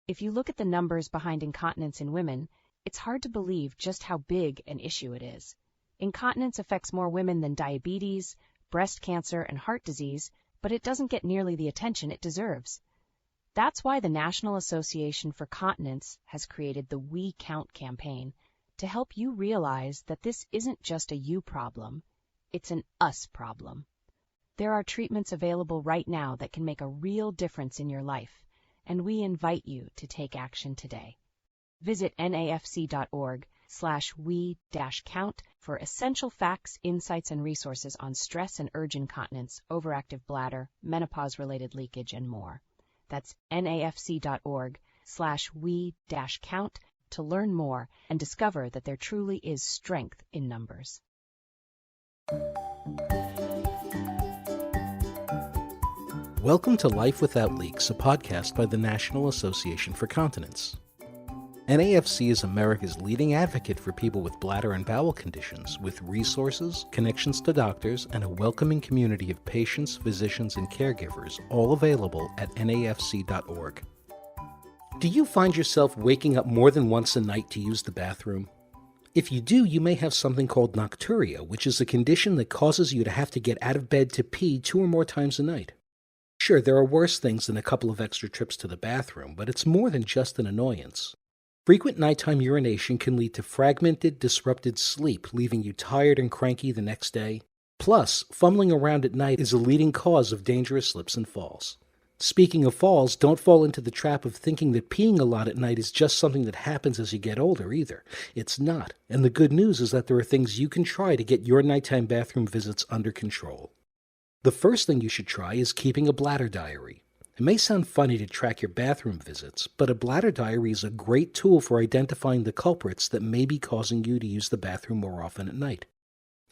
If you look at the numbers behind incontinence in women, it's hard to believe just how big an issue it is. Incontinence affects more women than diabetes, breast cancer, and heart disease, but it doesn't get nearly the attention it deserves. That's why the National Association for Continence has created the We Count campaign to help you realize that this isn't just a you problem, it's an us problem. There are treatments available right now that can make a real difference in your life, and we invite you to take action today. Visit nafc.org/we-count for essential facts, insights, and resources on stress and urge incontinence, overactive bladder, menopause-related leakage, and more. That's nafc.org/we-count to learn more and discover that there truly is strength in numbers. Welcome to Life Without Leaks, a podcast by the National Association for Continence. NAFC is America's leading advocate for people with bladder and bowel conditions, with resources, connections to doctors, and a welcoming community of patients, physicians, and caregivers, all available at nafc.org. Do you find yourself waking up more than once a night to use the bathroom? If you do, you may have something called nocturia, which is a condition that causes you to have to get out of bed to pee 2 or more times a night. Sure, there are worse things than a couple of extra trips to the bathroom, but it's more than just an annoyance. Frequent nighttime urination can lead to fragmented, disrupted sleep, leaving you tired and cranky the next day. Plus, fumbling around at night is a leading cause of dangerous slips and falls. Speaking of falls, don't fall into the trap of thinking that peeing a lot at night is just something that happens as you get older either. It's not, and the good news is that there are things you can try to get your nighttime bathroom visits under control. The first thing you should try is keeping a bladder diary. It may sound funny to track your bathroom visits, but a bladder diary is a great tool for identifying the culprits that may be causing you to use the bathroom more often at night.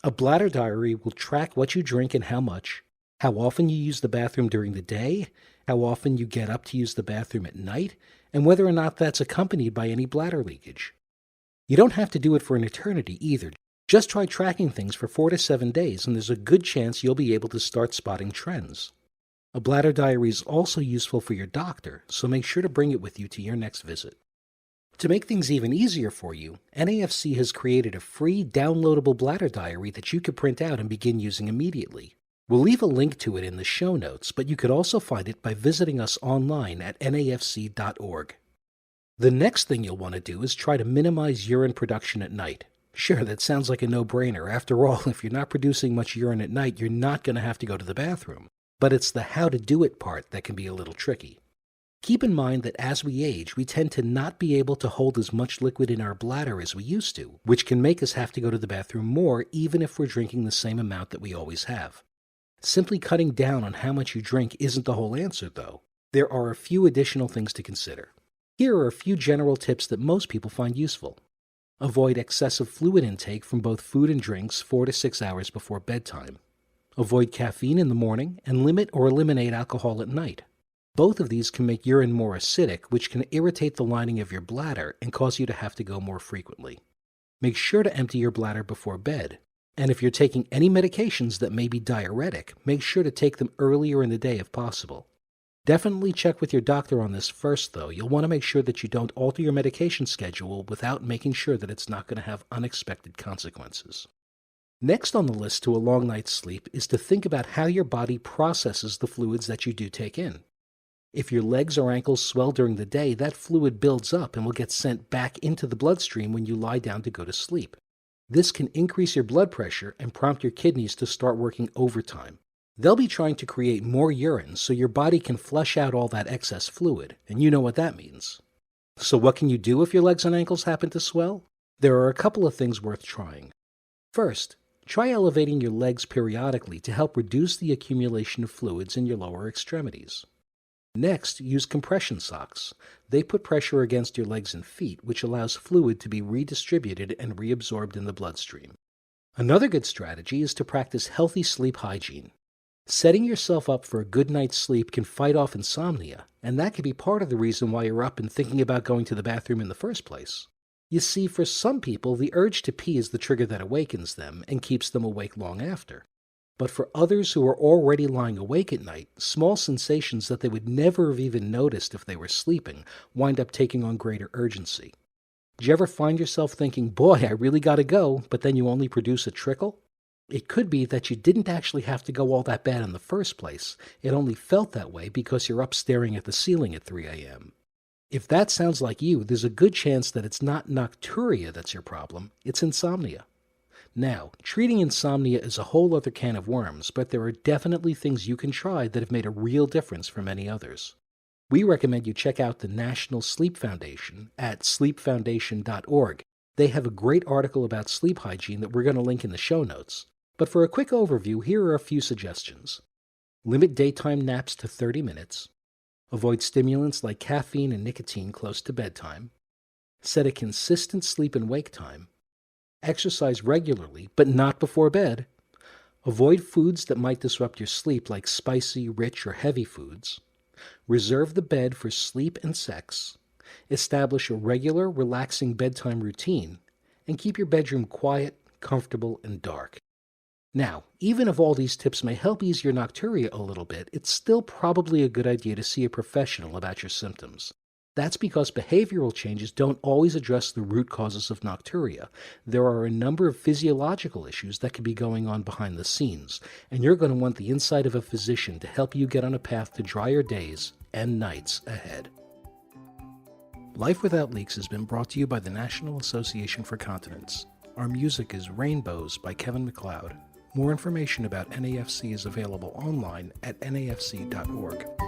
A bladder diary will track what you drink and how much, how often you use the bathroom during the day, how often you get up to use the bathroom at night, and whether or not that's accompanied by any bladder leakage. You don't have to do it for an eternity either. Just try tracking things for 4 to 7 days, and there's a good chance you'll be able to start spotting trends. A bladder diary is also useful for your doctor, so make sure to bring it with you to your next visit. To make things even easier for you, NAFC has created a free downloadable bladder diary that you could print out and begin using immediately. We'll leave a link to it in the show notes, but you could also find it by visiting us online at nafc.org. The next thing you'll want to do is try to minimize urine production at night. Sure, that sounds like a no-brainer. After all, if you're not producing much urine at night, you're not going to have to go to the bathroom. But it's the how to do it part that can be a little tricky. Keep in mind that as we age, we tend to not be able to hold as much liquid in our bladder as we used to, which can make us have to go to the bathroom more even if we're drinking the same amount that we always have. Simply cutting down on how much you drink isn't the whole answer, though. There are a few additional things to consider. Here are a few general tips that most people find useful. Avoid excessive fluid intake from both food and drinks 4 to 6 hours before bedtime. Avoid caffeine in the morning, and limit or eliminate alcohol at night. Both of these can make urine more acidic, which can irritate the lining of your bladder and cause you to have to go more frequently. Make sure to empty your bladder before bed. And if you're taking any medications that may be diuretic, make sure to take them earlier in the day if possible. Definitely check with your doctor on this first, though. You'll want to make sure that you don't alter your medication schedule without making sure that it's not going to have unexpected consequences. Next on the list to a long night's sleep is to think about how your body processes the fluids that you do take in. If your legs or ankles swell during the day, that fluid builds up and will get sent back into the bloodstream when you lie down to go to sleep. This can increase your blood pressure and prompt your kidneys to start working overtime. They'll be trying to create more urine so your body can flush out all that excess fluid, and you know what that means. So what can you do if your legs and ankles happen to swell? There are a couple of things worth trying. First, try elevating your legs periodically to help reduce the accumulation of fluids in your lower extremities. Next, use compression socks. They put pressure against your legs and feet, which allows fluid to be redistributed and reabsorbed in the bloodstream. Another good strategy is to practice healthy sleep hygiene. Setting yourself up for a good night's sleep can fight off insomnia, and that can be part of the reason why you're up and thinking about going to the bathroom in the first place. You see, for some people, the urge to pee is the trigger that awakens them and keeps them awake long after. But for others who are already lying awake at night, small sensations that they would never have even noticed if they were sleeping wind up taking on greater urgency. Do you ever find yourself thinking, boy, I really gotta go, but then you only produce a trickle? It could be that you didn't actually have to go all that bad in the first place. It only felt that way because you're up staring at the ceiling at 3 a.m. If that sounds like you, there's a good chance that it's not nocturia that's your problem, it's insomnia. Now, treating insomnia is a whole other can of worms, but there are definitely things you can try that have made a real difference for many others. We recommend you check out the National Sleep Foundation at sleepfoundation.org. They have a great article about sleep hygiene that we're going to link in the show notes. But for a quick overview, here are a few suggestions. Limit daytime naps to 30 minutes. Avoid stimulants like caffeine and nicotine close to bedtime. Set a consistent sleep and wake time. Exercise regularly, but not before bed. Avoid foods that might disrupt your sleep like spicy, rich, or heavy foods. Reserve the bed for sleep and sex. Establish a regular, relaxing bedtime routine. And keep your bedroom quiet, comfortable, and dark. Now, even if all these tips may help ease your nocturia a little bit, it's still probably a good idea to see a professional about your symptoms. That's because behavioral changes don't always address the root causes of nocturia. There are a number of physiological issues that could be going on behind the scenes, and you're going to want the insight of a physician to help you get on a path to drier days and nights ahead. Life Without Leaks has been brought to you by the National Association for Continence. Our music is Rainbows by Kevin MacLeod. More information about NAFC is available online at nafc.org.